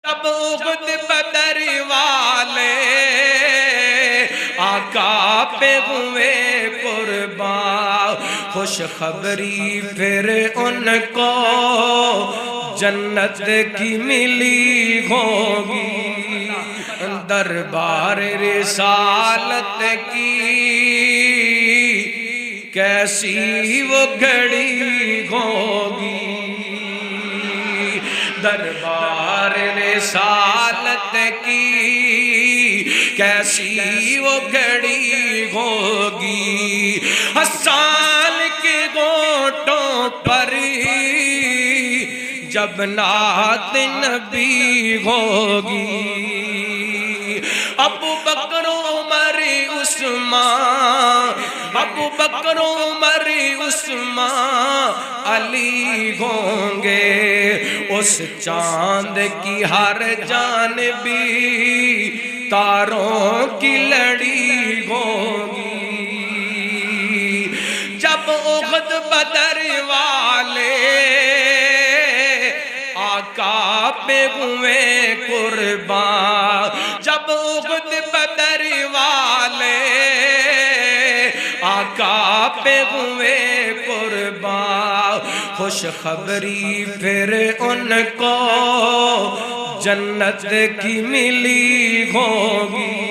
جب احد بدر والے آقا پہ ہوئے قربان، خوشخبری پھر ان کو جنت کی ملی ہوگی، دربار رسالت کی کیسی وہ گھڑی ہوگی، دربار رسالت کی کیسی وہ گھڑی ہوگی، حسان کے گھونٹوں پر جب نعت نبی ہوگی، ابو بکر عمر عثمان، ابو بکر عمر عثمان علی ہوں گے، اس چاند کی ہر جانبی تاروں کی لڑی ہوگی، جب احد بدر والے آقا پہ ہوئے قربان، جب احد بدر والے آقا پہ ہوئے قربان، خوشخبری پھر ان کو جنت کی ملی ہوگی۔